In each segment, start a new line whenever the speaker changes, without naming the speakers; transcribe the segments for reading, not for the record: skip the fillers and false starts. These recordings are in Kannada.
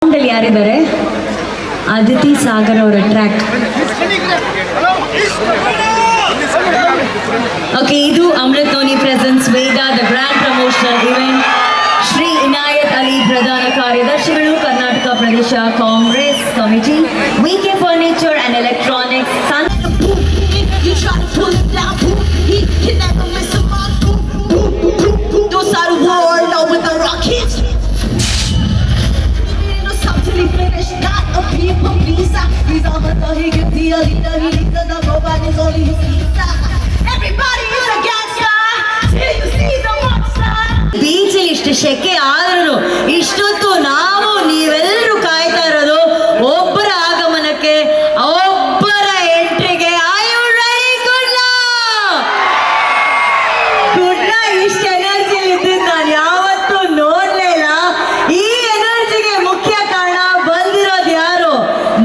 ಯಾರಿದ್ದಾರೆ? ಅದಿತಿ ಸಾಗರ್ ಅವರ ಟ್ರ್ಯಾಕ್. ಓಕೆ, ಇದು Amrit Noni presents Veda the grand promotional event. Shri Inayat Ali ಪ್ರಧಾನ ಕಾರ್ಯದರ್ಶಿಗಳು, Karnataka Pradesh Congress committee. VK furniture and electronics. ಬೀಚಲ್ಲಿ ಇಷ್ಟು ಶೆಕೆ ಆದ್ರೂ ಇಷ್ಟೊತ್ತು ನಾವು ನೀವೆಲ್ಲರೂ ಕಾಯ್ತಾ ಇರೋದು ಒಬ್ಬರ ಆಗಮನಕ್ಕೆ, ಒಬ್ಬರ ಎಂಟ್ರಿಗೆ. ಗುಡ್ಲ ಇಷ್ಟು ಎನರ್ಜಿ ಇದ್ದು ನಾನು ಯಾವತ್ತೂ ನೋಡ್ಲೇ ಇಲ್ಲ. ಈ ಎನರ್ಜಿಗೆ ಮುಖ್ಯ ಕಾರಣ ಬಂದಿರೋದು ಯಾರು?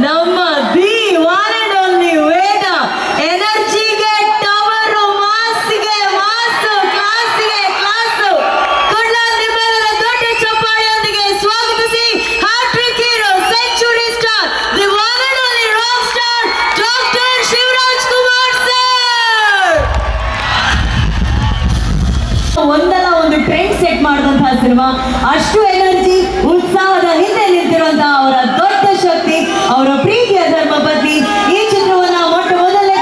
ನಮ್ಮ the one and only Veda. ಎನರ್ಜಿಗೆ ಟವರು, ಮಾಸ್ಗೆ ಮಾಸು, ಕ್ಲಾಸ್ಗೆ ಕ್ಲಾಸು. ಗುಡ್ಲ ನಿಮ್ಮೆಲ್ಲರ ದೊಡ್ಡ ಚಪ್ಪಾಳೆಯೊಂದಿಗೆ ಸ್ವಾಗತಿಸಿ hattrick hero, century star, the one and only rock star doctor Shivaraj Kumar sir. ಒಂದಲ್ಲ ಒಂದು ಟ್ರೆಂಡ್ ಸೆಟ್ ಮಾಡಿದಂತಹ ಸಿನಿಮಾ. ಅಷ್ಟು ಎನರ್ಜಿ, ಉತ್ಸಾಹದ ಹಿಂದೆ ನಿಂತಿರುವಂತಹ ಅವರ ದೊಡ್ಡ ಶಕ್ತಿ, ಅವರ ಪ್ರೀತಿಯ ಧರ್ಮಪತ್ನಿ. ಈ ಚಿತ್ರವನ್ನ ಮೊಟ್ಟ ಮೊದಲನೇ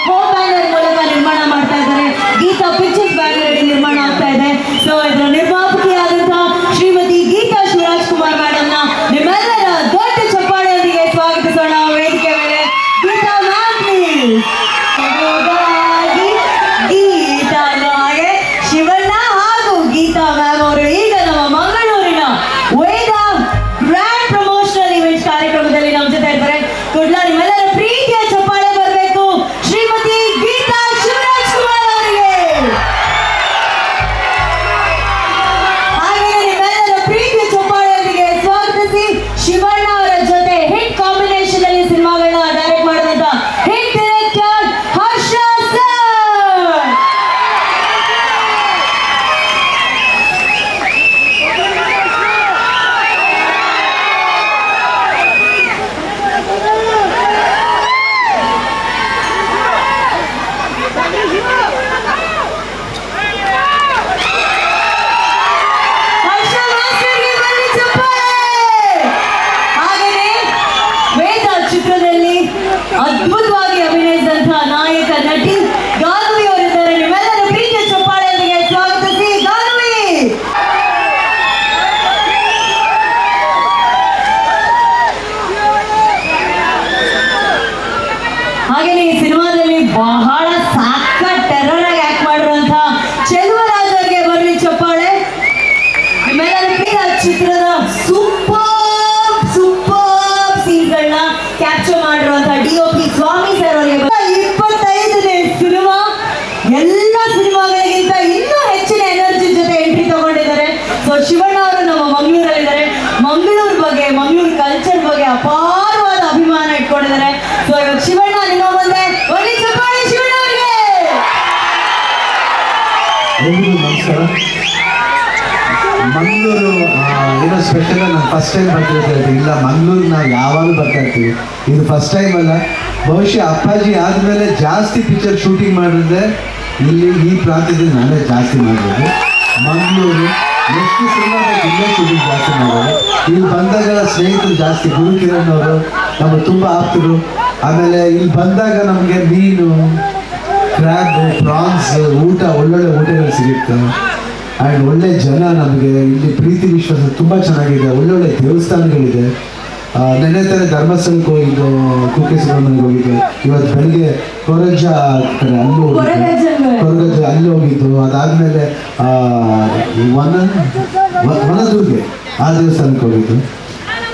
ಹೋಮ್ ಬ್ಯಾನರ್ ಮೂಲಕ ನಿರ್ಮಾಣ ಮಾಡ್ತಾ ಇದ್ದಾರೆ. ಗೀತಾ ಪಿಕ್ಚರ್ಸ್ ಬ್ಯಾನರ್ ನಿರ್ಮಾಣ ಆಗ್ತಾ ಇದೆ. ಸೊ ಇದರ ನಿರ್ಮಾಪಕಿಯಾದಂತಹ ಶ್ರೀಮತಿ ಗೀತಾ ಶಿವರಾಜ್ ಕುಮಾರ್ ಮೇಡಮ್ ನ ನಿಮ್ಮೆಲ್ಲರ ದೊಡ್ಡ ಚಪ್ಪಾಳೆಯೊಂದಿಗೆ ಸ್ವಾಗತಿಸೋಣ ವೇದಿಕೆ ಮೇಲೆ. Geetha ma'am please. ಗೀತಾಗೆ ಶಿವಣ್ಣ ಹಾಗೂ ಗೀತಾ ಮ್ಯಾಮ್ ಅವರು ಈಗ ನಮ್ಮ ಮಂಗಳೂರಿನ ವೇದ ಗ್ರ್ಯಾಂಡ್ ಪ್ರಮೋಷನಲ್ ಇವೆಂಟ್ ಕಾರ್ಯಕ್ರಮದಲ್ಲಿ ನಮ್ಮ ಜೊತೆ ಇರ್ತಾರೆ. ಕುಡ್ಲ ನಿಮ್ಮೆಲ್ಲರ ಪ್ರೀತಿಯ ಚಪ್ಪಾಳೆ ಬರಬೇಕು ಶ್ರೀಮತಿ ಗೀತಾ ಶಿವರಾಜ್ ಕುಮಾರ್ ಅವರಿಗೆ. ಹಾಗೆ ನಿಮ್ಮೆಲ್ಲರ ಪ್ರೀತಿಯ ಚಪ್ಪಾಳೆಯೊಂದಿಗೆ ಸ್ವಾಗತಿಸಿ ಶಿವಣ್ಣ ಅವರ ಜೊತೆ ಹಿಟ್ ಕಾಂಬಿನೇಷನ್ ಅಲ್ಲಿ ಸಿನಿಮಾಗಳನ್ನ ಡೈರೆಕ್ಟ್ ಮಾಡಿದಂತ ಹಿಟ್ ಡೈರೆಕ್ಟರ್ ಹರ್ಷ ಸರ್. ಹರ್ಷ ಮಾಸ್ಟರ್ಗೆ ಬನ್ನಿ ಚಪ್ಪಾಳೆ. ಹಾಗೆಯೇ ವೇದ ಚಿತ್ರದಲ್ಲಿ ಅದ್ಭುತವಾಗಿ ಅಭಿನಯಿಸಿದಂತಹ ನಾಯಕ ನಟಿ ಗಾನವಿ ಅವರಿದ್ದಾರೆ. ನಿಮ್ಮೆಲ್ಲರ ಪ್ರೀತಿಯ ಚಪ್ಪಾಳೆಯೊಂದಿಗೆ ಸ್ವಾಗತಿಸಿ ಗಾನವಿ. ಹಾಗೆಯೇ ಈ ಸಿನಿಮಾದಲ್ಲಿ ಬಹಳ ಸಾಕಷ್ಟು ಟೆರರ್ ಆಗಿ ಆಕ್ಟ್ ಮಾಡಿರುವಂತಹ ಚೆಲುವರಾಜ್ ಅವರಿಗೆ ಬರಲಿ ಚಪ್ಪಾಳೆ. ನಿಮ್ಮೆಲ್ಲರ ಪ್ರಿಯ ಚಿತ್ರದ ಸೂಪರ್ ಸೀನ್ಗಳನ್ನ ಕ್ಯಾಪ್ಚರ್ ಮಾಡಿರುವಂತಹ DOP ಸ್ವಾಮಿ ಸರ್ ಅವರಿಗೆ 25ನೇ ಸಿನಿಮಾ. ಎಲ್ಲ ಸಿನಿಮಾಗಳಿಗಿಂತ ಇನ್ನೂ ಹೆಚ್ಚಿನ ಎನರ್ಜಿ ಜೊತೆ ಎಂಟ್ರಿ ತಗೊಂಡಿದ್ದಾರೆ. ಸೊ ಶಿವಣ್ಣ ಅವರು ನಮ್ಮ ಮಂಗಳೂರಲ್ಲಿದ್ದಾರೆ. ಮಂಗಳೂರು ಬಗ್ಗೆ, ಮಂಗಳೂರು ಕಲ್ಚರ್ ಬಗ್ಗೆ ಅಪಾರವಾದ ಅಭಿಮಾನ ಇಟ್ಕೊಂಡಿದ್ದಾರೆ. ಸೊ ಇವಾಗ ಶಿವಣ್ಣ ನಿಮ್ಮ ಮುಂದೆ ಬನ್ನಿ ಚಪ್ಪಾಳೆ ಶಿವಣ್ಣ ಅವರಿಗೆ.
ಎಲ್ರಿಗೂ ನಮಸ್ಕಾರ. ಮಂಗಳೂರು ಏನೋ ಸ್ಪೆಷಲ್. ನಾನು ಫಸ್ಟ್ ಟೈಮ್ ಬರ್ತಿರ್ತಾ ಇಲ್ಲ ಮಂಗಳೂರು. ನಾವು ಯಾವಾಗಲೂ ಬರ್ತಾ ಇರ್ತೀವಿ. ಇದು ಫಸ್ಟ್ ಟೈಮ್ ಅಲ್ಲ. ಬಹುಶಃ ಅಪ್ಪಾಜಿ ಆದಮೇಲೆ ಜಾಸ್ತಿ ಪಿಕ್ಚರ್ ಶೂಟಿಂಗ್ ಮಾಡಿದ್ರೆ ಇಲ್ಲಿ ಈ ಪ್ರಾಂತ್ಯದಲ್ಲಿ ನಾನೇ ಜಾಸ್ತಿ ಮಾಡಿರೋದು. ಮಂಗಳೂರು ಎಷ್ಟು ಸಿನಿಮಾ ಇಲ್ಲೇ ಶೂಟಿಂಗ್ ಜಾಸ್ತಿ ಮಾಡೋದು. ಇಲ್ಲಿ ಬಂದಾಗ ಸ್ನೇಹಿತರು ಜಾಸ್ತಿ. ಗುರು ಕಿರಣ್ ಅವರು ನಮಗೆ ತುಂಬ ಆಪ್ತರು. ಆಮೇಲೆ ಇಲ್ಲಿ ಬಂದಾಗ ನಮಗೆ ಮೀನು, ಕ್ರ್ಯಾಬ್, ಪ್ರಾನ್ಸ್ ಊಟ, ಒಳ್ಳೊಳ್ಳೆ ಊಟಗಳು ಸಿಗುತ್ತೆ. ಆ್ಯಂಡ್ ಒಳ್ಳೆ ಜನ. ನಮಗೆ ಇಲ್ಲಿ ಪ್ರೀತಿ ವಿಶ್ವಾಸ ತುಂಬ ಚೆನ್ನಾಗಿದೆ. ಒಳ್ಳೊಳ್ಳೆ ದೇವಸ್ಥಾನಗಳಿದೆ. ನೆನ್ನೆ ತಾನೇ ಧರ್ಮಸ್ಥಳಕ್ಕೆ ಹೋಗಿದ್ದು, ಕುಕ್ಕೆ ಸುಬ್ರಹ್ಮಣ್ಯಕ್ಕೆ ಹೋಗಿದ್ದು. ಇವತ್ತು ಬೆಳಿಗ್ಗೆ ಕೊರಗಜ್ಜ ಅಲ್ಲಿ ಹೋಗಿದ್ದು. ಅದಾದಮೇಲೆ ವನದುರ್ಗೆ ಆ ದೇವಸ್ಥಾನಕ್ಕೆ ಹೋಗಿದ್ದು.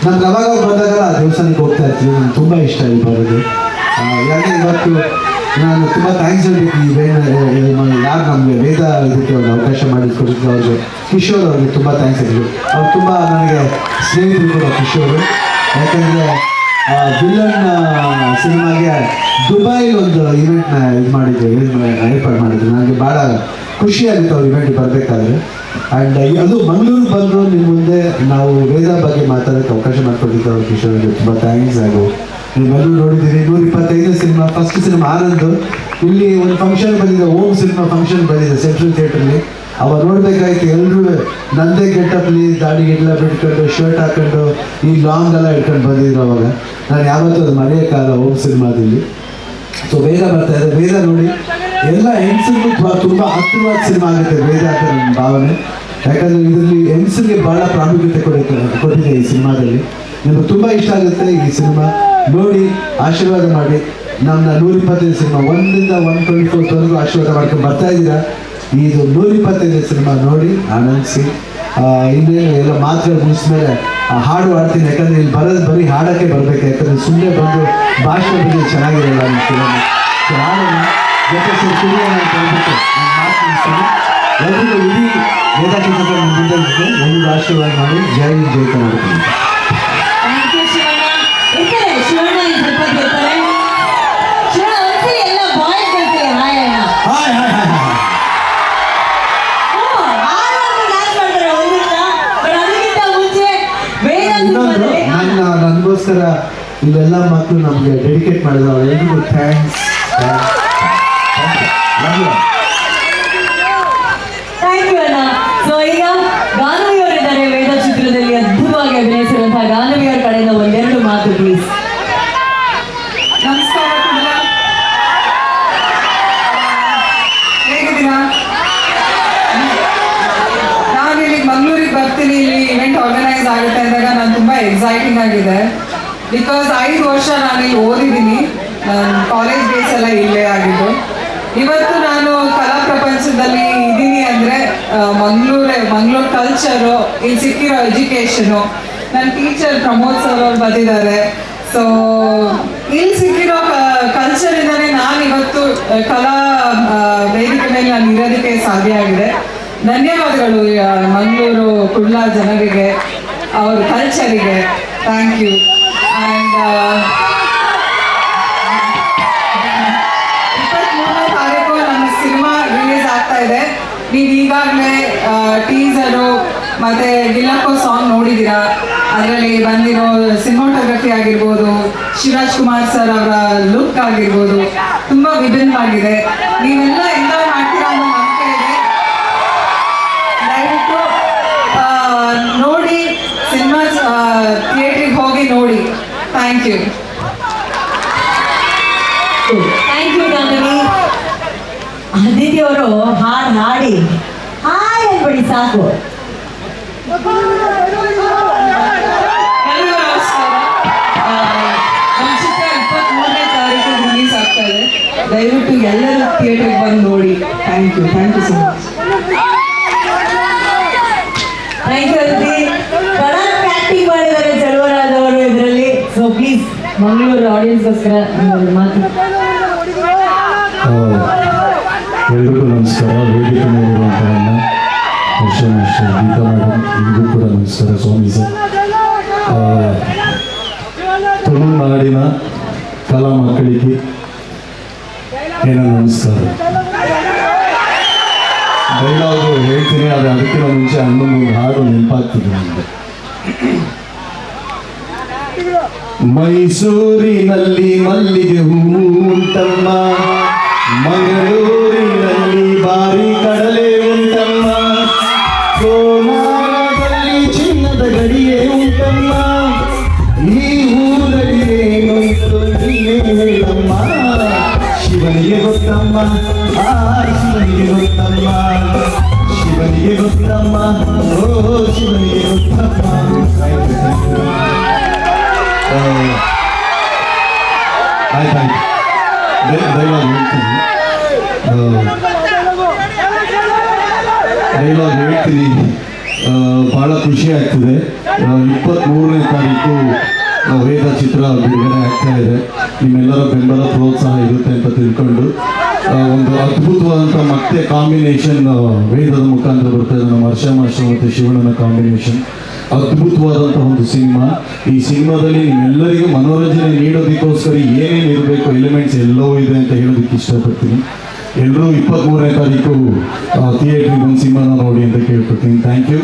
ನಮ್ಗೆ ಅವಾಗ ಬಂದಾಗ ಆ ದೇವಸ್ಥಾನಕ್ಕೆ ಹೋಗ್ತಾ ಇರ್ತೀವಿ. ನನಗೆ ತುಂಬ ಇಷ್ಟ ಇಲ್ಲಿ ಬರೋದು. ಯಾಕೆ ಇವತ್ತು ನಾನು ತುಂಬ ಥ್ಯಾಂಕ್ಸ್ ಹೇಳಬೇಕು. ಯಾರು ನಮಗೆ ವೇದ ಇದಕ್ಕೆ ಒಂದು ಅವಕಾಶ ಮಾಡಿಕೊಟ್ಟಿದ್ದು ಅವ್ರಿಗೆ, ಕಿಶೋರ್ ಅವ್ರಿಗೆ ತುಂಬ ಥ್ಯಾಂಕ್ಸ್ ಹೇಳಬೇಕು. ಅವ್ರು ತುಂಬ ನನಗೆ ಸ್ನೇಹಿತರು ಕೂಡ ಕಿಶೋರು. ಯಾಕಂದರೆ ವಿಲನ್ ಸಿನಿಮಾಗೆ ದುಬೈಲಿ ಒಂದು ಇವೆಂಟ್ನ ಇದು ಮಾಡಿದ್ರು, ಏರ್ಪಾಡು ಮಾಡಿದ್ರು. ನನಗೆ ಭಾಳ ಖುಷಿಯಾಗಿತ್ತು ಅವ್ರು ಇವೆಂಟ್ ಬರಬೇಕಾದ್ರೆ. ಆ್ಯಂಡ್ ಅದು ಮಂಗಳೂರು ಬಂದು ನಿಮ್ಮ ಮುಂದೆ ನಾವು ವೇದ ಬಗ್ಗೆ ಮಾತಾಡೋಕ್ಕೆ ಅವಕಾಶ ಮಾಡಿಕೊಟ್ಟಿದ್ದು ಕಿಶೋರ್ ತುಂಬ ಥ್ಯಾಂಕ್ಸ್. ಹಾಗೂ ನೀವೆಲ್ಲರೂ ನೋಡಿದ್ದೀರಿ 125 ಸಿನಿಮಾ, ಫಸ್ಟ್ ಸಿನಿಮಾ ಆನಂದು. ಇಲ್ಲಿ ಒಂದು ಫಂಕ್ಷನ್ ಬಂದಿದೆ, ಓಮ್ ಸಿನಿಮಾ ಫಂಕ್ಷನ್ ಬಂದಿದೆ ಸೆಂಟ್ರಲ್ ಥಿಯೇಟ್ರಲ್ಲಿ. ಅವಾಗ ನೋಡ್ಬೇಕಾಯ್ತು ಎಲ್ಲರೂ ನಂದೇ ಗೆಟಪ್ಲಿ ದಾಡಿ ಗಿಡ್ಲ ಬಿಟ್ಕೊಂಡು ಶರ್ಟ್ ಹಾಕೊಂಡು ಈ ಲಾಂಗ್ ಎಲ್ಲ ಇಟ್ಕೊಂಡು ಬಂದಿದ್ರು. ಅವಾಗ ನಾನು ಯಾವತ್ತೂ ಅದು ಮರೆಯೋಕ್ಕಾಗಲ್ಲ ಓಮ್ ಸಿನಿಮಾದಲ್ಲಿ. ಸೊ ವೇದ ಬರ್ತಾ ಇದೆ, ವೇದ ನೋಡಿ ಎಲ್ಲ ಹೆಂಗಸರಿಗೂ ತುಂಬ ಹತ್ತಿರವಾದ ಸಿನಿಮಾ ಆಗುತ್ತೆ ವೇದ ಅಂತ ನನ್ನ ಭಾವನೆ. ಯಾಕಂದರೆ ಇದರಲ್ಲಿ ಹೆಂಗಸರಿಗೆ ಭಾಳ ಪ್ರಾಮುಖ್ಯತೆ ಕೊಟ್ಟಿದೆ ಈ ಸಿನಿಮಾದಲ್ಲಿ. ನಿಮಗೆ ತುಂಬ ಇಷ್ಟ ಆಗುತ್ತೆ ಈ ಸಿನಿಮಾ, ನೋಡಿ ಆಶೀರ್ವಾದ ಮಾಡಿ. ನಮ್ಮ 125 ಸಿನಿಮಾ 1ರಿಂದ 124ವರೆಗೂ ಆಶೀರ್ವಾದ ಮಾಡ್ಕೊಂಡು ಬರ್ತಾ ಇದ್ದೀರಾ. ಇದು 125 ಸಿನಿಮಾ ನೋಡಿ ಆನಂದಿಸಿ. ಇನ್ನೇನು ಎಲ್ಲ ಮಾತುಗಳು ಮುಗಿಸ್ಮೇಲೆ ಹಾಡು ಹಾಡ್ತೀನಿ, ಯಾಕಂದರೆ ಇಲ್ಲಿ ಬರೋದು ಬರೀ ಹಾಡೋಕ್ಕೆ ಬರಬೇಕು. ಯಾಕಂದರೆ ಸುಮ್ಮನೆ ಬಂದು ಭಾಷೆ ಬಗ್ಗೆ ಚೆನ್ನಾಗಿರಲ್ಲ ನಿಮ್ಮ ಫಿಲಮ್. ಸೊ ಹಾಡೋಣ ಜೊತೆ ಕುಡಿಯೋಣ ಅಂತ ಹೇಳ್ಬಿಟ್ಟು ನಾನು ಮಾತು ಮುಗಿಸ್ತೀನಿ. ಎಲ್ಲರಿಗೂ ಇಡೀ ವೇದಾಚಿತ್ರ ಮುಂದೆ ಒಂದು ಆಶೀರ್ವಾದ ಮಾಡಿ. ಜೈ ಜೈ ಕರ್ನಾಟಕ.
Thank you Shivanna. ಇರ್ತಾರೆ ಶಿವಣ್ಣ, ಸ್ವಲ್ಪ ಇರ್ತಾರೆ. ಶಿವಣ್ಣ ಒಂದ್ಸರಿ ಎಲ್ಲ ಬಾಯ್ಸ್ ಇರ್ತಾರೆ. ಹಾಯ್ ಅಣ್ಣ.
Hi hi hi hi. ನನಗೋಸ್ಕರ ಇಲ್ಲೆಲ್ಲ ಮಕ್ಕಳು ನಮಗೆ ಡೆಡಿಕೇಟ್ ಮಾಡಿದ್ರು. ಅವರೆಲ್ಲರಿಗೂ ಥ್ಯಾಂಕ್ಸ್.
ಥ್ಯಾಂಕ್ ಯು ಅಣ್ಣ. ಸೊ ಈಗ ಗಾನವಿ ಅವರಿದ್ದಾರೆ ವೇದ ಚಿತ್ರದಲ್ಲಿ ಅದ್ಭುತವಾಗಿ ಅಭಿನಯಿಸಿರುವಂತಹ ಗಾನವಿ ಅವರ ಕಡೆಯಿಂದ ಒಂದೆರಡು ಮಾತು ಪ್ಲೀಸ್.
ನಮಸ್ಕಾರ, ಹೇಗಿದ್ದೀರಾ? ನಾನು ಇಲ್ಲಿ ಮಂಗಳೂರಿಗೆ ಬರ್ತೀನಿ, ಇಲ್ಲಿ ಇವೆಂಟ್ ಆರ್ಗನೈಸ್ ಆಗುತ್ತೆ ಅಂದಾಗ ನಾನು ತುಂಬ ಎಕ್ಸೈಟಿಂಗ್ ಆಗಿದೆ. ಬಿಕಾಸ್ 5 ವರ್ಷ ನಾನು ಇಲ್ಲಿ ಓದಿದ್ದೀನಿ, ನನ್ನ ಕಾಲೇಜ್ ಡೇಸ್ ಎಲ್ಲ ಇಲ್ಲೇ ಆಗಿದ್ದು. ಇವತ್ತು ನಾನು ಕಲಾ ಪ್ರಪಂಚದಲ್ಲಿ ಇದ್ದೀನಿ ಅಂದರೆ ಮಂಗಳೂರು ಕಲ್ಚರು, ಇಲ್ಲಿ ಸಿಕ್ಕಿರೋ ಎಜುಕೇಷನು, ನನ್ನ ಟೀಚರ್ ಪ್ರಮೋದ್ ಸರ್ ಅವ್ರು ಬಂದಿದ್ದಾರೆ. ಸೊ ಇಲ್ಲಿ ಸಿಕ್ಕಿರೋ ಕಲ್ಚರಿಂದನೇ ನಾನು ಇವತ್ತು ಕಲಾ ವೇದಿಕೆ ಮೇಲೆ ನಾನು ಇರೋದಕ್ಕೆ ಸಾಧ್ಯ ಆಗಿದೆ. ಧನ್ಯವಾದಗಳು ಮಂಗಳೂರು ಕುಡ್ಲ ಜನರಿಗೆ, ಅವ್ರ ಕಲ್ಚರಿಗೆ. Thank you. ಆ್ಯಂಡ್ 23ನೇ ತಾರೀಕು ನಮ್ಮ ಸಿನಿಮಾ ರಿಲೀಸ್ ಆಗ್ತಾ ಇದೆ. ನೀವು ಈಗಾಗಲೇ ಟೀಸರು ಮತ್ತು ಗಿಲ್ಲಕ್ಕೋ ಸಾಂಗ್ ನೋಡಿದ್ದೀರಾ. ಅದರಲ್ಲಿ ಬಂದಿರೋ ಸಿನಿಮಾಟೋಗ್ರಫಿ ಆಗಿರ್ಬೋದು, ಶಿವರಾಜ್ ಕುಮಾರ್ ಸರ್ ಅವರ ಲುಕ್ ಆಗಿರ್ಬೋದು, ತುಂಬ ವಿಭಿನ್ನವಾಗಿದೆ. ನೀವೆಲ್ಲ ಎಂಜಾಯ್ ಮಾಡ್ತೀರಾ ಅನ್ನೋ ನಂಬಿಕೆ ಇದೆ. ದಯವಿಟ್ಟು ನೋಡಿ, ಸಿನಿಮಾ ಥಿಯೇಟ್ರಿಗೆ ಹೋಗಿ ನೋಡಿ. Thank you.
Thank you Ganavi. Aditi ಅವರು ಹಾಡು ಹಾಡಿ ಹಾಯ್ ಅಂದ್ಬಿಡಿ ಸಾಕು.
ಎಲ್ಲರಿಗೂ ನಮಸ್ಕಾರ. ನಮ್ಮ ಚಿತ್ರ 23ನೇ ತಾರೀಕು ರಿಲೀಸ್ ಆಗ್ತಾ ಇದೆ. ದಯವಿಟ್ಟು ಎಲ್ಲರೂ ಥಿಯೇಟ್ರಿಗೆ ಬಂದು ನೋಡಿ. Thank you so much.
Thank you Aditi. ಕಡಕ್ ಆಕ್ಟಿಂಗ್ ಮಾಡಿದ್ದಾರೆ ಚಲುವರಾಜ್ ಅವರು ಇದರಲ್ಲಿ. ಸೊ ಪ್ಲೀಸ್ ಮಂಗಳೂರು ಆಡಿಯನ್ಸ್ಗೋಸ್ಕರ ಒಂದು ಮಾತು.
ಎಲ್ರಿಗೂ ನಮಸ್ಕಾರ. ವೇದಿಕೆ ಮೇಲಿರುವಂತಹ ವರ್ಷ ಗೀತಾ ಮೇಡಮ್, ನಿಮಗೂ ಕೂಡ ನಮಸ್ಕಾರ. ಸ್ವಾಮಿ ಸರ್, ತುಳುನಾಡಿನ ಕಲಾ ಮಕ್ಕಳಿಗೆ ಏನೋ ನಮಸ್ಕಾರ. ಡೈಲಾಗು ಹೇಳ್ತೀನಿ, ಆದರೆ ಅದಕ್ಕಿಂತ ಮುಂಚೆ ಹನ್ನೊಂದು ಹಾಡು ನೆನಪಾಗ್ತಿದೆ ನನಗೆ. ಮೈಸೂರಿನಲ್ಲಿ ಮಲ್ಲಿಗೆ ಹೂವು ಉಂಟಮ್ಮ, ಮಂಗಳೂರಿನಲ್ಲಿ ಬಾರಿ ಕಡಲೆ ಉಂಟಮ್ಮ, ಕೋಲಾರದಲ್ಲಿ ಚಿನ್ನದ ಗಡಿಯೇ ಉಂಟಮ್ಮ, ಈ ಊರಲ್ಲಿ ಏನುಂಟು ನೀನೇ ಹೇಳಮ್ಮ. ಶಿವನಿಗೆ ಗೊತ್ತಮ್ಮ, ಆ ಶಿವನಿಗೆ ಗೊತ್ತಮ್ಮ, ಶಿವನಿಗೆ ಗೊತ್ತಮ್ಮ, ಓ ಶಿವನಿಗೆ ಗೊತ್ತಮ್ಮ. ಆಯ್ತಾಯ್ತು, ಡೈಲಾಗ್ ಹೇಳ್ತೀನಿ. ಭಾಳ ಖುಷಿ ಆಗ್ತಿದೆ. 23ನೇ ತಾರೀಕು ವೇದ ಚಿತ್ರ ಬಿಡುಗಡೆ ಆಗ್ತಾ ಇದೆ. ನಿಮ್ಮೆಲ್ಲರ ಬೆಂಬಲ ಪ್ರೋತ್ಸಾಹ ಇರುತ್ತೆ ಅಂತ ತಿಳ್ಕೊಂಡು ಒಂದು ಅದ್ಭುತವಾದಂಥ ಮತ್ತೆ ಕಾಂಬಿನೇಷನ್ ವೇದದ ಮುಖಾಂತರ ಬರ್ತಾಯಿದೆ. ನಮ್ಮ ಹರ್ಷ ಮಾಸ್ಟರ್ ಮತ್ತು ಶಿವಣ್ಣನ ಕಾಂಬಿನೇಷನ್ ಅದ್ಭುತವಾದಂಥ ಒಂದು ಸಿನಿಮಾ. ಈ ಸಿನಿಮಾದಲ್ಲಿ ನಿಮ್ಮೆಲ್ಲರಿಗೂ ಮನೋರಂಜನೆ ನೀಡೋದಕ್ಕೋಸ್ಕರ ಏನೇನು ಇರಬೇಕು ಎಲಿಮೆಂಟ್ಸ್ ಎಲ್ಲವೂ ಇದೆ ಅಂತ ಹೇಳೋದಕ್ಕೆ ಇಷ್ಟಪಡ್ತೀನಿ. ಎಲ್ಲರೂ 23ನೇ ತಾರೀಕು ಥಿಯೇಟ್ರಿಗೆ ಒಂದು ಸಿನಿಮಾನ ನೋಡಿ ಅಂತ ಕೇಳ್ಕೊತೀನಿ. Thank you.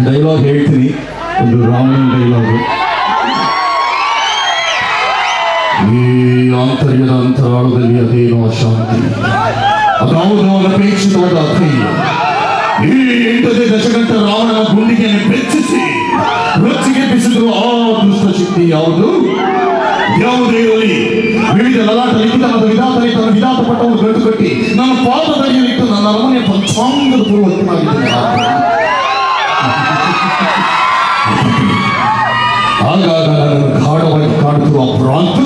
ಡೈಲಾಗ್ ಹೇಳ್ತೀನಿ, ಒಂದು ರಾಮನ ಡೈಲಾಗು. ಈ ಆಂತರ್ಯದ ಅಂತರಾಳದಲ್ಲಿ ಅದೇನೋ ಅಶಾಂತಿ, ಅದಾವುದೋ ಅನಪೇಕ್ಷಿತವಾದ ಅಧೈರ್ಯ. ಈ 8 ದಶಕಂಠ ರಾವಣನ ಗುಂಡಿಗೆಯನ್ನು ಬೆಚ್ಚಿಸಿ ರೊಚ್ಚಿಗೆಬ್ಬಿಸಿದ್ರು ಆ ದುಷ್ಟ ಶಕ್ತಿ ಯಾವುದು? ಯಾವುದೇ ಇರಲಿ, ವಿವಿಧ ಲಲಾಟ ಲಿಖಿತ ಮತ್ತು ವಿಧಾತನೆ ತನ್ನ ವಿಧಾತ ಪಟ್ಟವನ್ನು ಗಂಟು ಕಟ್ಟಿ ನನ್ನ ಪಾದದಡಿಯಲ್ಲಿಟ್ಟು ನನ್ನ ಅರಮನೆ ಪಂಚಾಂಗದ ಪೂರ್ವಕನಾಗಿದ್ದೇನೆ. ಆಗಾಗ ನನ್ನನ್ನು ಗಾಢವಾಗಿ ಕಾಡುತ್ತಿರುವ ಭ್ರಾಂತು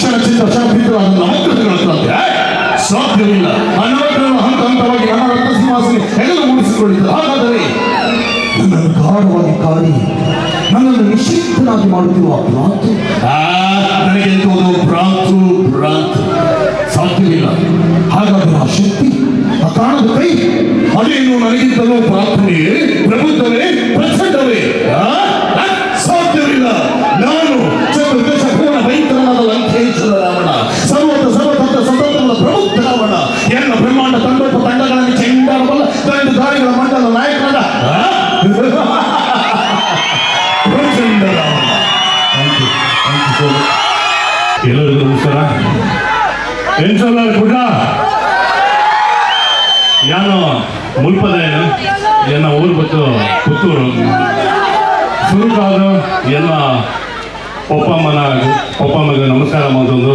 ಚಲಚಿತ್ರ ಶಾಪಿತರಾದ ನವಗ್ರಹಗಳಂತೆ ಸಾಧ್ಯವಿಲ್ಲ. ಅನವಗ್ರಹ ಹಂತ ಹಂತವಾಗಿ ನನ್ನ ರತ್ನ ಸಿಂಹಾಸನ ಹೆಗಲು ಮೂಡಿಸಿಕೊಂಡಿದ್ದರು. ಹಾಗಾದರೆ ನನ್ನನ್ನು ಗಾಢವಾಗಿ ಕಾಡಿ ನನ್ನನ್ನು ನಿಶ್ಚಿತನಾಗಿ ಮಾಡುತ್ತಿರುವ ಭ್ರಾಂತು ನನಗೆಂತುವುದು ಭ್ರಾಂತು ಸಾಧ್ಯವಿಲ್ಲ. ಹಾಗಾದರೆ ಆ ಶಕ್ತಿ, ಆ ಕಾಣದ ಕೈ, ಅದೇನು ನನಗಿಂತಲೂ ಪ್ರಾರ್ಥನೆಯೇ, ಪ್ರಬುದ್ಧವೇ, ಪ್ರಚಂಡವೇ? ಸಾಧ್ಯವಿಲ್ಲ. ನಾನು ಚತುರ್ದಶ ಪೂರ್ಣ ಭಯಂಕರನಾದ ಲಂಕೇಶ್ವರ ರಾವಣ, ಸರ್ವತಂತ್ರ ಸ್ವತಂತ್ರದ ಪ್ರಬುದ್ಧ ರಾವಣ, ಎಲ್ಲ ಬ್ರಹ್ಮಾಂಡ ತಂಡೋಪ ತಂಡಗಳನ್ನು ಚೆಂಡಾಡಬಲ್ಲ ತಂಡ ದಾರಿಗಳ ಮಂಡಲ ನಾಯಕನಾದ ಪ್ರಚಂಡ ರಾವಣ. ಎಲ್ಲರಿಗೂ ನಮಸ್ಕಾರ. ಕೂಡ ಯಾನು ಮುಲ್ಪದೇನು ಎನ್ನ ಊರು ಬತ್ತು ಪುತ್ತೂರು ಸುರುಕಾದು ಎನ್ನ ಒಪ್ಪಮ್ಮಗೆ ನಮಸ್ಕಾರ ಅಂತಂದು,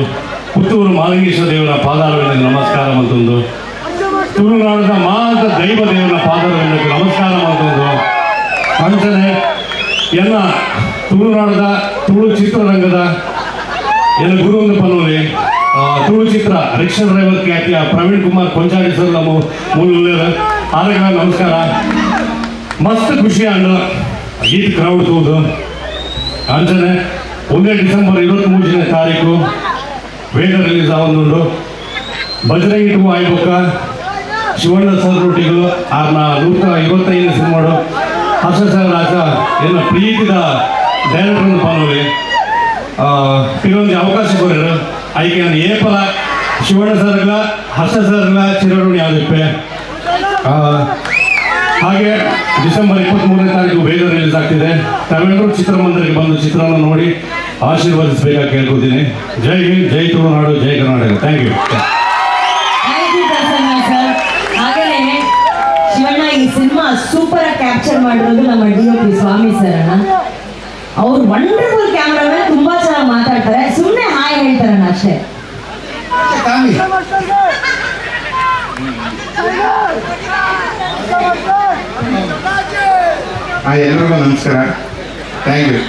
ಪುತ್ತೂರು ಮಾಲಿಂಗೇಶ್ವರ ದೇವರ ಪಾದಾರವಿಂದಕ್ಕೆ ನಮಸ್ಕಾರ ಅಂತಂದು, ತುಳುನಾಡದ ಮಾತ ದೈವ ದೇವರ ಪಾದಾರವಿಂದಕ್ಕೆ ನಮಸ್ಕಾರ ಅಂತಂದು, ಅಂಚನೆ ಎನ್ನ ತುಳುನಾಡದ ತುಳು ಚಿತ್ರರಂಗದ ಎನ್ನ ಗುರುವಿನ ಪನ್ನೂರಿ ತುಳು ಚಿತ್ರ ರಿಕ್ಷಾ ಡ್ರೈವರ್ ಖ್ಯಾತಿಯ ಪ್ರವೀಣ್ ಕುಮಾರ್ ಕೊಂಚಾಡಿ ಸರ್ ನಮ್ಮ ಮೂಲ ಆಗ ನಮಸ್ಕಾರ. ಮಸ್ತ್ ಖುಷಿ ಅಂಡು ಗೀತ್ ಕ್ರೌಡ್ ತೂದು ಅಂಚನೆ 1 ಡಿಸೆಂಬರ್ 23ನೇ ತಾರೀಕು ವೇದ ರಿಲೀಸ್ ಆಗೊಂದುಂಡು. ಬಜರಂಗಿ ಟು ಆಯ್ಬೊಕ್ಕ ಶಿವಣ್ಣ ಸರ್ ರೊಟ್ಟಿಗಳು ಆರ್ನ 125ನೇ ಸಿನಿಮಾಡು ಹರ್ಷ ಸರ್ ರಾಜ ಎಲ್ಲ ಪ್ರೀತಿದ ಡೈರೆಕ್ಟರ್ ಪಾನೋರಿ ಕೆಲವೊಂದು ಅವಕಾಶ ಕೊಡ್ಯಾರ. ಆಯ್ಕೆ ನಾನು ಏಪಲ ಶಿವಣ್ಣ ಸರ್ಗಳ ಹರ್ಷ ಸರ್ಗಳ ಚಿರಋಣಿ ಆದಿಪ್ಪೆ. ಹಾಗೆ ಡಿಸೆಂಬರ್ 23ನೇ ತಾರೀಕು ಬೇಗ ರಿಲೀಸ್ ಆಗ್ತಿದೆ. ತಾವೆಲ್ಲರೂ ಚಿತ್ರಮಂದಿರಕ್ಕೆ ಬಂದು ಚಿತ್ರವನ್ನು ನೋಡಿ ಆಶೀರ್ವದಿಸಬೇಕಾಗಿ ಕೇಳ್ಕೊತೀನಿ. ಜೈ ಹಿಂದ್, ಜೈ ತುಳುನಾಡು, ಜೈ ಕರ್ನಾಟಕ. Thank you.
ಹಾಗೇನೆ ಶಿವಣ್ಣ ಈ ಸಿನಿಮಾ ಸೂಪರ್ ಆಗಿ ಕ್ಯಾಪ್ಚರ್ ಮಾಡಿರೋದು ನಮ್ಮ DOP ಸ್ವಾಮಿ ಸರ್ ಅಣ್ಣ. ಅವ್ರು ವಂಡರ್ಫುಲ್ ಕ್ಯಾಮ್ರಾಮನ್, ತುಂಬಾ ಚೆನ್ನಾಗಿ ಮಾತಾಡ್ತಾರೆ. ಸುಮ್ಮನೆ ಹಾಯ್ ಹೇಳ್ತಾರಣ್ಣ ಅಷ್ಟೇ.
ಎಲ್ರಿಗೂ ನಮಸ್ಕಾರ. Thank you.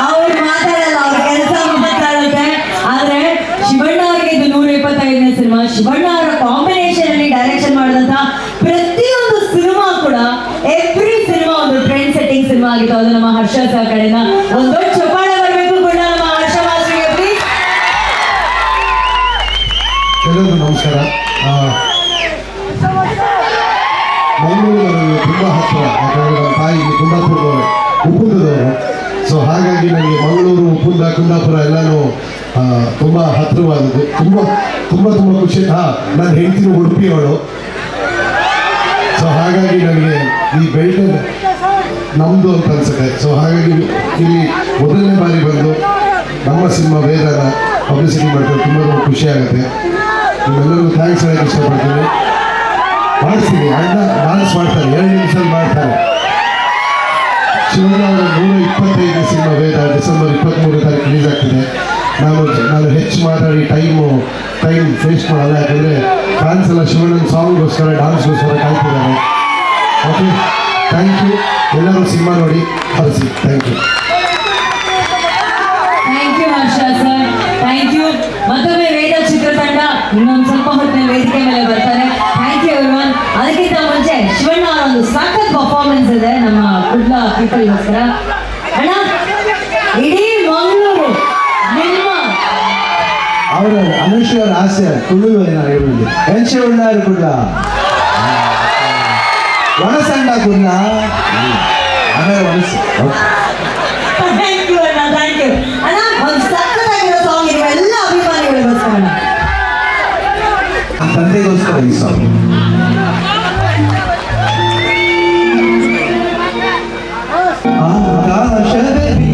ಅವ್ರು ಮಾತಾಡಲ್ಲ, ಅವ್ರ ಕೆಲಸ ಮಾತಾಡುತ್ತೆ. ಆದ್ರೆ ಶಿವಣ್ಣ ಅವರಿಗೆ ಇದು 125ನೇ ಸಿನಿಮಾ. ಶಿವಣ್ಣ ಅವರ ಕಾಂಬಿನೇಷನ್ ಅಲ್ಲಿ ಡೈರೆಕ್ಷನ್ ಮಾಡಿದಂತ ಪ್ರತಿಯೊಂದು ಸಿನಿಮಾ ಕೂಡ ಎವ್ರಿ ಸಿನಿಮಾ ಒಂದು ಟ್ರೆಂಡ್ ಸೆಟ್ಟಿಂಗ್ ಸಿನಿಮಾ ಆಗಿತ್ತು. ಅದು ನಮ್ಮ ಹರ್ಷ ಸರ್ ಕಡೆಯಿಂದ ಒಂದು ದೊಡ್ಡ ಚಪ್ಪಾಳೆ ಬರಬೇಕು ಕೂಡ ನಮ್ಮ ಹರ್ಷ ಮಾಸ್ಟರ್ಗೆ ಪ್ಲೀಸ್.
ಎಲ್ಲರಿಗೂ ನಮಸ್ಕಾರ. ಮಂಗಳೂರು ನನಗೆ ತುಂಬ ಹತ್ತಿರ, ಯಾಕಂದರೆ ನನ್ನ ತಾಯಿ ಕುಂದಾಪುರದವರು, ಉಪ್ಪುಂದದವರು. ಸೊ ಹಾಗಾಗಿ ನನಗೆ ಮಂಗಳೂರು, ಉಪ್ಪುಂದ, ಕುಂದಾಪುರ ಎಲ್ಲನೂ ತುಂಬ ಹತ್ತಿರವಾದದ್ದು. ತುಂಬ ತುಂಬ ತುಂಬ ಖುಷಿ. ನನ್ನ ಹೆಂಡತಿನೂ ಉಡುಪಿಯವಳು. ಸೊ ಹಾಗಾಗಿ ನನಗೆ ಈ ಬೆಲ್ಟ್ ನಮ್ಮದು ಅಂತ ಅನ್ಸುತ್ತೆ. ಸೊ ಹಾಗಾಗಿ ಇಲ್ಲಿ ಮೊದಲನೇ ಬಾರಿ ಬಂದು ನಮ್ಮ ಸಿನಿಮಾ ವೇದನ ಪಬ್ಲಿಸಿಟಿ ಮಾಡ್ತಾರೆ. ತುಂಬ ತುಂಬ ಖುಷಿ ಆಗುತ್ತೆ. ನಿಮ್ಮೆಲ್ಲರಿಗೂ ಥ್ಯಾಂಕ್ಸ್ ಹೇಳಕ್ಕೆ ಇಷ್ಟಪಡ್ತೀನಿ. ಮಾಡಿಸ್ತೀನಿ, ಅಣ್ಣ ಡಾನ್ಸ್ ಮಾಡ್ತಾರೆ, 2 ನಿಮಿಷದಲ್ಲಿ ಮಾಡ್ತಾರೆ. ಶಿವಣ್ಣ ಅವರ 125ನೇ ಸಿನಿಮಾ ವೇದ ಡಿಸೆಂಬರ್ 23ನೇ ತಾರೀಕು ರಿಲೀಸ್ ಆಗ್ತಿದೆ. ನಾನು ಹೆಚ್ಚು ಮಾತಾಡಿ ಟೈಮ್ ವೇಸ್ಟ್ ಮಾಡಲ್ಲ. ಯಾಕಂದರೆ ಫ್ಯಾನ್ಸ್ ಎಲ್ಲ ಶಿವಣ್ಣನ ಸಾಂಗ್ಗೋಸ್ಕರ, ಡಾನ್ಸ್ಗೋಸ್ಕರ ಕಾಯ್ತಿದ್ದಾರೆ. Okay, thank you. ಎಲ್ಲರೂ ಸಿನಿಮಾ ನೋಡಿ ಹರಿಸಿ. Thank you.
Thank you Harsha sir, thank you. ಮತ್ತೊಮ್ಮೆ ವೇದ ಚಿತ್ರತಂಡ ಇನ್ನೊಂದು ಸ್ವಲ್ಪ ಹೊತ್ತಿನ ವೇದಿಕೆ ಮೇಲೆ ಬರ್ತಾರೆ. Thank you everyone. ಅದಕ್ಕಿಂತ ಮುಂಚೆ ಶಿವಣ್ಣ ಅವರ ಒಂದು ಸಖತ್ ಪರ್ಫಾರ್ಮೆನ್ಸ್ ಇದೆ ನಮ್ಮ ಕುಡ್ಲ ಪೀಪಲ್ಗೋಸ್ಕರ. ಅಣ್ಣ, ಇಡೀ ಮಂಗಳೂರು ನಿಮ್ಮ
ಅವರ ಅನುಶ್ವರ ಆಸೆ ತುಳುವೇನ ಹೇಳುವುದು ಎಂಚೆ ಉಳ್ಳಾರು ಕೂಡ ಒಣಸಂಡ ಕೂಡ ಆಮೇಲೆ ಒಣಸು.
ಥ್ಯಾಂಕ್ ಯು ಅಣ್ಣ, ಥ್ಯಾಂಕ್ ಯು ಅಣ್ಣ. ಒಂದು ಸಖತ್ತಾಗಿರೋ
ಈ ಸಾಂಗ್. ಆಕಾಶದಲ್ಲಿ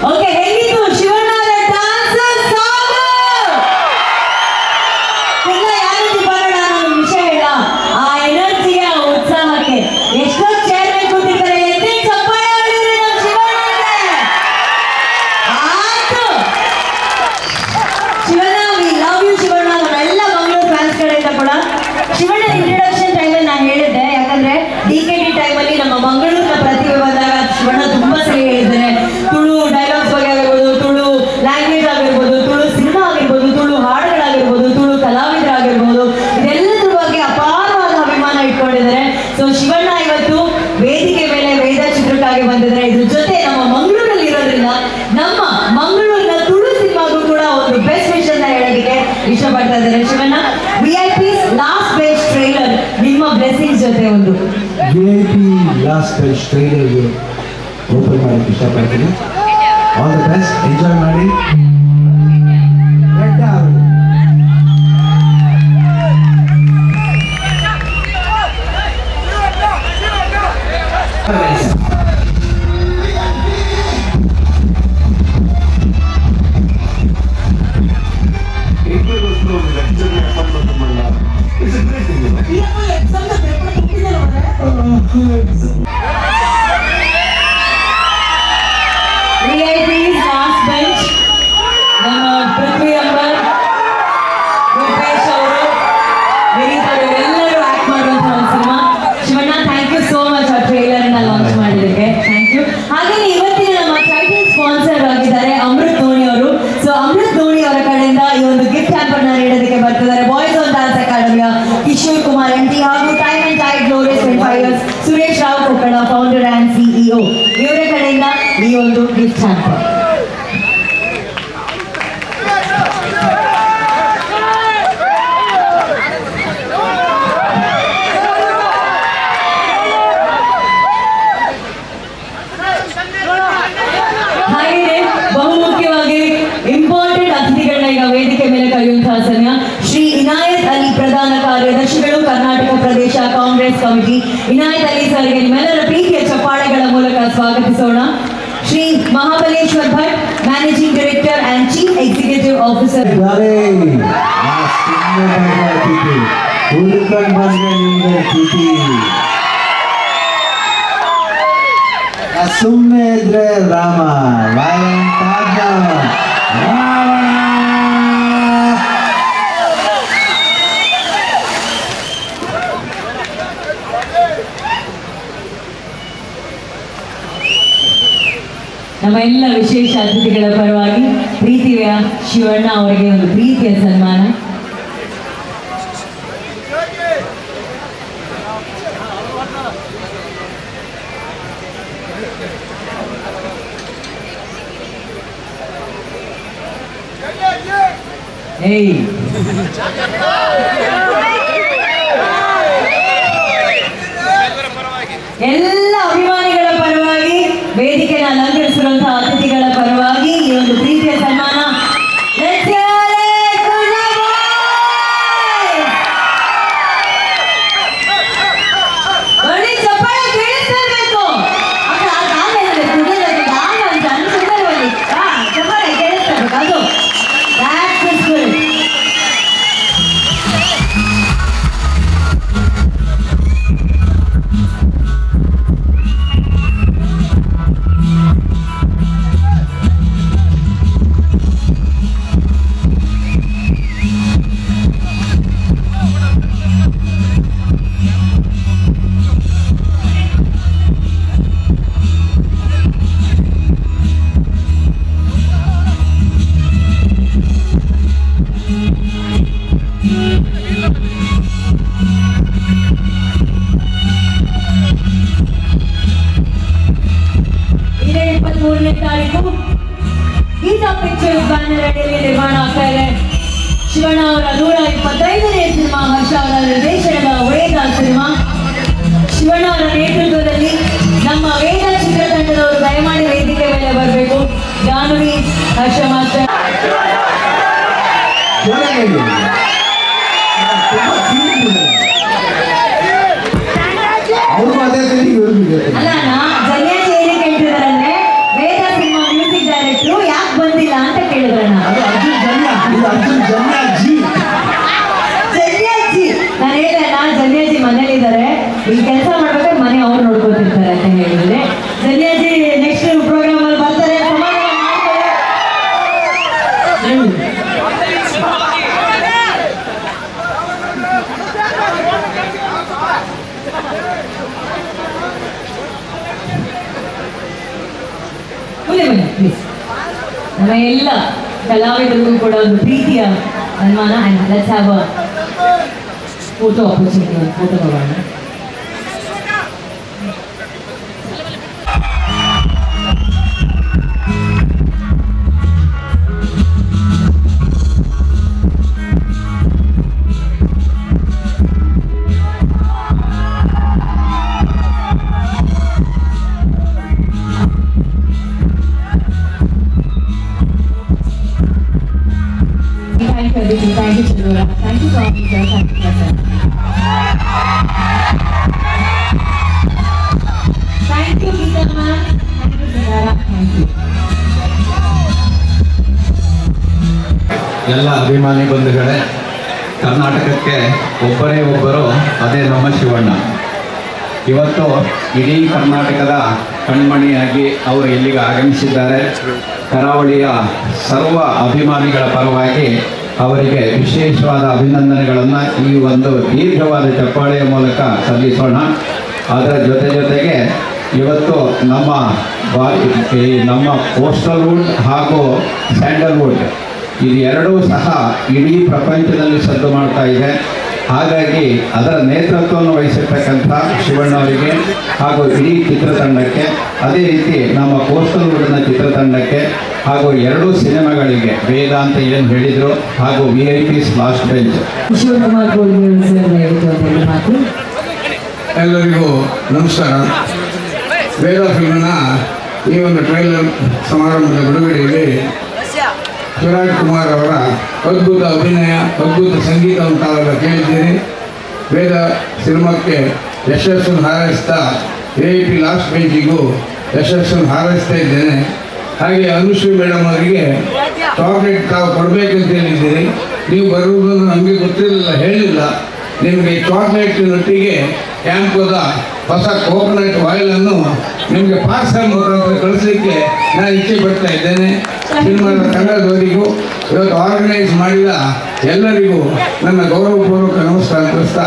ಓಕೆ, ಹೇಗಿತ್ತು ಶಿವಣ್ಣನ ಡಾನ್ಸ್ ಸಾಂಗ್? ಎಲ್ಲ ಯಾವ ರೀತಿ ಬರೋಣ ಅನ್ನೋ ವಿಷಯ ಹೇಳ. ಆ ಎನರ್ಜಿಗೆ, ಆ ಉತ್ಸಾಹಕ್ಕೆ ಎಷ್ಟೋ ಚೇರ್ ಮೇಲೆ ಕೂತಿರ್ತಾರೆ, ಎದ್ದೇ ಚಪ್ಪಾಳೆ ಹೊಡೆದ್ರಿ ನಮ್ಮ ಶಿವಣ್ಣನಿಗೆ. ಆಯ್ತು Shivanna, we love you Shivanna. ನಾವೆಲ್ಲ ಮಂಗಳೂರು ಫ್ಯಾನ್ಸ್ ಕಡೆಯಿಂದ ಕೂಡ ಶಿವಣ್ಣ ಇಂಟ್ರೊಡಕ್ಷನ್ ಟೈಮಲ್ಲಿ ನಾನು ಹೇಳಿದ್ದೆ, ಯಾಕಂದ್ರೆ DKD ಟೈಮಲ್ಲಿ ನಮ್ಮ ಮಂಗಳೂರಿನ ಪ್ರತಿಭೆ ಬಂದಾಗ ಶಿವಣ್ಣ ತುಂಬಾ ಸರಿ ಹೇಳಿದ್ದಾರೆ. ತುಳು ಡೈಲಾಗ್ಸ್ ಬಗ್ಗೆ ಆಗಿರ್ಬೋದು, ತುಳು ಲ್ಯಾಂಗ್ವೇಜ್ ಆಗಿರ್ಬೋದು, ತುಳು ಸಿನಿಮಾ ಆಗಿರ್ಬೋದು, ತುಳು ಹಾಡುಗಳಾಗಿರ್ಬೋದು, ತುಳು ಕಲಾವಿದರಾಗಿರ್ಬೋದು, ಇದೆಲ್ಲದ್ರ ಬಗ್ಗೆ ಅಪಾರವಾದ ಅಭಿಮಾನ ಇಟ್ಕೊಂಡಿದ್ದಾರೆ. ಸೊ ಶಿವಣ್ಣ ಇವತ್ತು ವೇದಿಕೆ ಮೇಲೆ ವೇದ ಚಿತ್ರಕ್ಕಾಗಿ ಬಂದಿದ್ದಾರೆ. ಇದ್ರ ಜೊತೆ ನಮ್ಮ ಮಂಗಳೂರಲ್ಲಿ ಇರೋದ್ರಿಂದ ನಮ್ಮ ಮಂಗಳೂರಿನ ತುಳು ಸಿನಿಮಾಗೂ ಕೂಡ ಒಂದು ಬೆಸ್ಟ್ ವಿಷಯ ಹೇಳೋದಕ್ಕೆ ಇಷ್ಟಪಡ್ತಾ ಇದ್ದಾರೆ. Shivanna, VIP last best trailer ನಿಮ್ಮ ಬ್ಲೆಸ್ಸಿಂಗ್ಸ್ ಜೊತೆ ಒಂದು
VIP last best trailer open ಮಾಡಕ್ಕೆ ಇಷ್ಟಪಡ್ತೀನಿ. ಆಲ್ ದ ಬೆಸ್ಟ್, ಎಂಜಾಯ್ ಮಾಡಿ.
VIPs ಲಾಸ್ಟ್ ಬೆಂಚ್ ನಮ್ಮ ಪೃಥ್ವಿ ಅಂಬರ್, ರೂಪೇಶ್ ಅವರು, ವಿನೀತ್ ಅವರು ಎಲ್ಲರೂ ಆಕ್ಟ್ ಮಾಡುವಂತಹ ಒಂದು cinema. Shivanna, thank you so much ಆ ಟ್ರೈಲರ್ ನ ಲಾಂಚ್ ಮಾಡಿದ್ದಕ್ಕೆ. ಥ್ಯಾಂಕ್ ಯು. ಹಾಗೆಯೇ ಇವತ್ತಿನ ನಮ್ಮ ಟೈಟಲ್ ಸ್ಪಾನ್ಸರ್ ಆಗಿದ್ದಾರೆ ಅಮೃತ್ ಧೋನಿ ಅವರು. ಸೊ ಅಮೃತ್ ಧೋನಿ ಅವರ ಕಡೆಯಿಂದ ಈ ಒಂದು ಗಿಫ್ಟ್ ಹ್ಯಾಂಪರ್ ನ ನೀಡೋದಕ್ಕೆ ಬರ್ತಿದ್ದಾರೆ ಬಾಯ್ಸ್ ಆನ್ ಡಾನ್ಸ್ ಅಕಾಡೆಮಿಯ ಕಿಶೋರ್ ಕುಮಾರ್ MT ಹಾಗೂ time and tide glorious 25 years Suresh Rao Kokkada, founder and CEO, ಇವರ ಕಡೆಯಿಂದ ಈ ಒಂದು ಗಿಫ್ಟ್ ಹ್ಯಾಂಪರ್. ಹಾಗೆಯೇ ಬಹುಮುಖ್ಯವಾಗಿ ಇಂಪಾರ್ಟೆಂಟ್ ಅತಿಥಿಗಳನ್ನ ಈಗ ವೇದಿಕೆ ಮೇಲೆ ಕರೆಯುವಂತಹ ಸಮಯ. ಶ್ರೀ ಇನಾಯತ್ ಅಲಿ, ಪ್ರಧಾನ ಕಾರ್ಯದರ್ಶಿಗಳು, ಕರ್ನಾಟಕ ಪ್ರದೇಶ ಕಾಂಗ್ರೆಸ್ ಕಮಿಟಿ. ಇನಾಯತ್ ಅಲಿ ಸರ್ಗೆ ನಿಮ್ಮೆಲ್ಲರ ಪ್ರೀತಿಯ ಚಪ್ಪಾಳೆಗಳ ಮೂಲಕ ಸ್ವಾಗತಿಸೋಣ. Shri Mahabaleshwar Bhat, managing director and chief executive officer.
ಸುಮ್ಮನೆ ಇದ್ರೆ ರಾಮ
ನಮ್ಮ ಎಲ್ಲ ವಿಶೇಷ ಅತಿಥಿಗಳ ಪರವಾಗಿ ಪ್ರೀತಿಯ ಶಿವಣ್ಣ ಅವರಿಗೆ ಒಂದು ಪ್ರೀತಿಯ ಸನ್ಮಾನ. ಎಲ್ಲ ಅಭಿಮಾನಿಗಳ ಪರವಾಗಿ, ವೇದಿಕೆನ ಅಲಂಕರಿಸಿರುವಂತಹ ಅತಿಥಿಗಳ ಪರವಾಗಿ ಈ ಒಂದು ಪ್ರೀತಿಯ ಸನ್ಮಾನ. ಅದು ಇದೇ 23ನೇ ತಾರೀಕು ಗೀತಾ ಪಿಕ್ಚರ್ಸ್ ಬ್ಯಾನರ್ ಅಡಿಯಲ್ಲಿ ನಿರ್ಮಾಣ ಆಗ್ತಾ ಇದೆ. ಶಿವಣ್ಣ ಅವರ 125ನೇ ಸಿನಿಮಾ, ಹರ್ಷ ಅವರ ನಿರ್ದೇಶನದ ವೇದ ಸಿನಿಮಾ. ಶಿವಣ್ಣ ಅವರ ನೇತೃತ್ವದಲ್ಲಿ ನಮ್ಮ ವೇದ ಚಿತ್ರತಂಡದವರು ದಯಮಾಡಿ ವೇದಿಕೆ ಮೇಲೆ ಬರಬೇಕು. ಜಾನ್ವಿ, ಹರ್ಷ ಮಾಸ್ಟರ್.
ಅವ್ರು ಮಾತಾಡ್ತಾರೆ,
ಅಲ್ಲ ಜನ್ಯಾಜಿ ಏನಕ್ಕೆ ಹೇಳ್ತಿದಾರೆ ಅಂದ್ರೆ ವೇದ ಸಿನಿಮಾ ಮ್ಯೂಸಿಕ್ ಡೈರೆಕ್ಟ್ರು ಯಾಕೆ ಬಂದಿಲ್ಲ ಅಂತ ಕೇಳಿದ್ರಣ್ಣ. ಜನ್ಯಾಜಿ ನಾನು ಹೇಳಿದೆ ಜನ್ಯಾಜಿ ಮನೇಲಿದ್ದಾರೆ, ಈ ಕೆಲಸ ಮಾಡ್ಬೇಕಾದ್ರೆ ಮನೆ ಅವ್ರು ನೋಡ್ಕೊತಿರ್ತಾರೆ ಅಂತ ಹೇಳಿದ್ರೆ ಜನ್ಯಾಜಿ ನೆಕ್ಸ್ಟ್ ಪ್ರೋಗ್ರಾಮ್ ಅಲ್ಲಿ ಬರ್ತಾರೆ. ಪ್ಲೀಸ್ ನಮ್ಮ ಎಲ್ಲ ಕಲಾವಿದರಿಗೂ ಕೂಡ ಒಂದು ಪ್ರೀತಿಯ ಸನ್ಮಾನ. And let's have a photo opportunity. ಒಂದು ಫೋಟೋ ತಗೋಣ. Thank you, Aditi. Thank you, Chidura. Thank you, Swami. Thank you, sir. Thank you, Geeta ma'am. Thank you, Sindara. Thank you.
ಎಲ್ಲ ಅಭಿಮಾನಿ ಬಂಧುಗಳೇ, ಕರ್ನಾಟಕಕ್ಕೆ ಒಬ್ಬರೇ ಒಬ್ಬರು, ಅದೇ ನಮ್ಮ ಶಿವಣ್ಣ. ಇವತ್ತು ಇಡೀ ಕರ್ನಾಟಕದ ಕಣ್ಮಣಿಯಾಗಿ ಅವರು ಇಲ್ಲಿಗೆ ಆಗಮಿಸಿದ್ದಾರೆ. ಕರಾವಳಿಯ ಸರ್ವ ಅಭಿಮಾನಿಗಳ ಪರವಾಗಿ ಅವರಿಗೆ ವಿಶೇಷವಾದ ಅಭಿನಂದನೆಗಳನ್ನು ಈ ಒಂದು ದೀರ್ಘವಾದ ಚಪ್ಪಾಳೆಯ ಮೂಲಕ ಸಲ್ಲಿಸೋಣ. ಅದರ ಜೊತೆಗೆ ಇವತ್ತು ನಮ್ಮ ಕೋಸ್ಟಲ್ವುಡ್ ಹಾಗೂ ಸ್ಯಾಂಡಲ್ವುಡ್ ಇದು ಎರಡೂ ಸಹ ಇಡೀ ಪ್ರಪಂಚದಲ್ಲಿ ಸದ್ದು ಮಾಡ್ತಾ ಇದೆ. ಹಾಗಾಗಿ ಅದರ ನೇತೃತ್ವವನ್ನು ವಹಿಸಿರ್ತಕ್ಕಂಥ ಶಿವಣ್ಣವರಿಗೆ ಹಾಗೂ ಇಡೀ ಚಿತ್ರತಂಡಕ್ಕೆ, ಅದೇ ರೀತಿ ನಮ್ಮ ಕೋಸ್ಟಲ್ವುಡ್ನ ಚಿತ್ರತಂಡಕ್ಕೆ ಹಾಗೂ ಎರಡೂ ಸಿನಿಮಾಗಳಿಗೆ ವೇದ ಅಂತ ಏನು ಹೇಳಿದರು ಹಾಗೂ VIP's ಲಾಸ್ಟ್ ಬೆಂಚ್.
ಎಲ್ಲರಿಗೂ ನಮಸ್ಕಾರ. ವೇದ ಫಿಲ್ಮ್ನ ಈ ಒಂದು ಟ್ರೈಲರ್ ಸಮಾರಂಭದ ಬಿಡುಗಡೆಯಲ್ಲಿ ಶಿವರಾಜ್ ಕುಮಾರ್ ಅವರ ಅದ್ಭುತ ಅಭಿನಯ, ಅದ್ಭುತ ಸಂಗೀತವನ್ನು ತಾವೆಲ್ಲ ಕೇಳಿದ್ದೀರಿ. ವೇದ ಸಿನಿಮಾಕ್ಕೆ ಯಶಸ್ಸನ್ನು ಹಾರೈಸ್ತಾ VIP ಲಾಸ್ಟ್ ಬೆಂಚಿಗೂ ಯಶಸ್ಸನ್ನು ಹಾರೈಸ್ತಾ ಇದ್ದೇನೆ. ಹಾಗೆ ಅನುಶ್ರೀ ಮೇಡಮ್ ಅವರಿಗೆ ಚಾಕ್ಲೇಟ್ ತಾವು ಕೊಡಬೇಕಂತ ಹೇಳಿದ್ದೀರಿ. ನೀವು ಬರುವುದನ್ನು ನಮಗೆ ಗೊತ್ತಿರಲಿಲ್ಲ, ಹೇಳಿಲ್ಲ. ನಿಮಗೆ ಚಾಕ್ಲೇಟಿನೊಟ್ಟಿಗೆ ಕ್ಯಾಂಪದ ಹೊಸ ಕೋಕೋನಟ್ ಆಯಿಲನ್ನು ನಿಮಗೆ ಪಾರ್ಸಲ್ ಮುಖಾಂತರ ಕಳಿಸಲಿಕ್ಕೆ ನಾನು ಇಚ್ಛೆ ಪಡ್ತಾ ಇದ್ದೇನೆ. ಸಿನಿಮಾದ ತಂಡದವರಿಗೂ ಇವತ್ತು ಆರ್ಗನೈಸ್ ಮಾಡಿದ ಎಲ್ಲರಿಗೂ ನನ್ನ ಗೌರವಪೂರ್ವಕ ನಮಸ್ಕಾರ ತಿಳಿಸ್ತಾ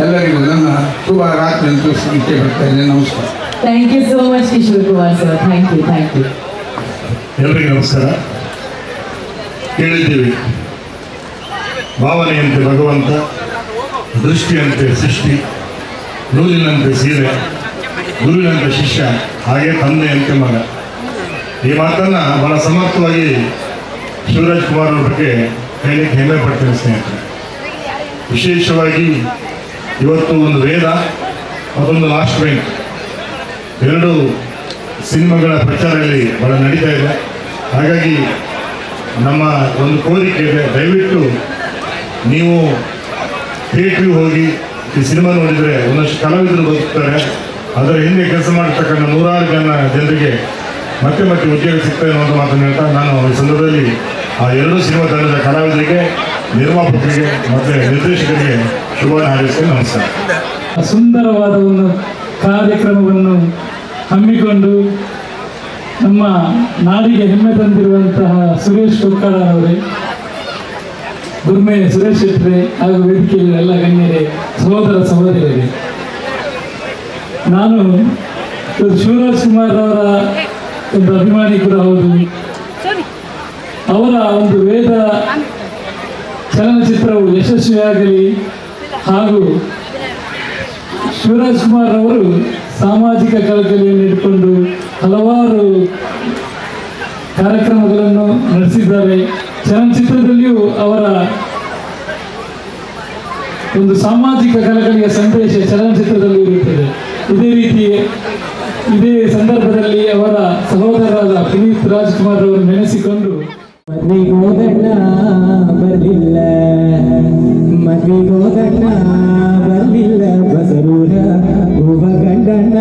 ಎಲ್ಲರಿಗೂ ನನ್ನ ಶುಭ ರಾತ್ರಿ ಅಂತ ಇಚ್ಛೆ ಪಡ್ತಾ ಇದ್ದೇನೆ. ನಮಸ್ಕಾರ.
Thank you so much Kishore Kumar sir. Thank you.
ಎಲ್ಲರಿಗೂ ನಮಸ್ಕಾರ. ಕೇಳಿದ್ದೀವಿ, ಭಾವನೆಯಂತೆ ಭಗವಂತ, ದೃಷ್ಟಿಯಂತೆ ಸೃಷ್ಟಿ, ನೂಲಿನಂತೆ ಸೀರೆ, ಗುರುವಿನಂತೆ ಶಿಷ್ಯ, ಹಾಗೆ ತಂದೆಯಂತೆ ಮಗ. ಈ ಮಾತನ್ನು ಬಹಳ ಸಮರ್ಥವಾಗಿ ಶಿವರಾಜ್ ಕುಮಾರ್ ಅವ್ರ ಬಗ್ಗೆ ಹೇಳಲಿಕ್ಕೆ ಹೆಮ್ಮೆ ಪಡ್ತೇನೆ ಸ್ನೇಹಿತರೆ. ವಿಶೇಷವಾಗಿ ಇವತ್ತು ಒಂದು ವೇದ, ಅದೊಂದು ಲಾಸ್ಟ್ ಬೆಂಚ್, ಎರಡು ಸಿನಿಮಾಗಳ ಪ್ರಚಾರದಲ್ಲಿ ಬಹಳ ನಡೀತಾ ಇದೆ. ಹಾಗಾಗಿ ನಮ್ಮ ಒಂದು ಕೋರಿಕೆ ಇದೆ, ದಯವಿಟ್ಟು ನೀವು ಥಿಯೇಟ್ರಿಗೆ ಹೋಗಿ ಈ ಸಿನಿಮಾ ನೋಡಿದರೆ ಒಂದಷ್ಟು ಕಲಾವಿದರು ಬದುಕ್ತಾರೆ. ಅದರ ಹಿಂದೆ ಕೆಲಸ ಮಾಡತಕ್ಕಂಥ ನೂರಾರು ಜನರಿಗೆ ಮತ್ತೆ ಉದ್ಯೋಗ ಸಿಗ್ತದೆ ಅನ್ನೋ ಮಾತನ್ನು ಹೇಳ್ತಾ ನಾನು ಈ ಸಂದರ್ಭದಲ್ಲಿ ಆ ಎರಡೂ ಸಿನಿಮಾ ತಂಡದ ಕಲಾವಿದರಿಗೆ, ನಿರ್ಮಾಪಕರಿಗೆ ಮತ್ತು ನಿರ್ದೇಶಕರಿಗೆ ಶುಭ ಹಾರೈಸ್ತೇನೆ. ನಮಸ್ಕಾರ.
ಸುಂದರವಾದ ಒಂದು ಕಾರ್ಯಕ್ರಮವನ್ನು ಹಮ್ಮಿಕೊಂಡು ನಮ್ಮ ನಾಡಿಗೆ ಹೆಮ್ಮೆ ತಂದಿರುವಂತಹ ಸುರೇಶ್ ಕೊಕ್ಕಡ ಅವರೇ, ಗುರ್ಮೆ ಸುರೇಶ್ ಶೆಟ್ಟರೆ ಹಾಗೂ ವೇದಿಕೆಯಲ್ಲಿ ಎಲ್ಲ ಗಣ್ಯರೇ, ಸಹೋದರ ಸಹೋದರಿಯರೇ, ನಾನು ಶಿವರಾಜ್ ಕುಮಾರ್ ಅವರ ಒಂದು ಅಭಿಮಾನಿ ಕೂಡ ಹೌದು. ಅವರ ಒಂದು ವೇದ ಚಲನಚಿತ್ರವು ಯಶಸ್ವಿಯಾಗಲಿ ಹಾಗೂ ಶಿವರಾಜ್ ಕುಮಾರ್ ಅವರು ಸಾಮಾಜಿಕ ಕಳಕಳಿಯನ್ನು ಇಟ್ಟುಕೊಂಡು ಹಲವಾರು ಕಾರ್ಯಕ್ರಮಗಳನ್ನು ನಡೆಸಿದ್ದಾರೆ. ಚಲನಚಿತ್ರದಲ್ಲಿಯೂ ಅವರ ಒಂದು ಸಾಮಾಜಿಕ ಕಳಕಳಿಯ ಸಂದೇಶ ಚಲನಚಿತ್ರದಲ್ಲಿ ಇರುತ್ತದೆ. ಇದೇ ಸಂದರ್ಭದಲ್ಲಿ ಅವರ ಸಹೋದರರಾದ ಪುನೀತ್ ರಾಜ್ಕುಮಾರ್ ಅವರು ನೆನೆಸಿಕೊಂಡು
ಮದ್ವಿಗೋದಣ್ಣ ಬರಲಿಲ್ಲ ಬಸರೂರ ಹೂವ ಗಂಡಣ್ಣ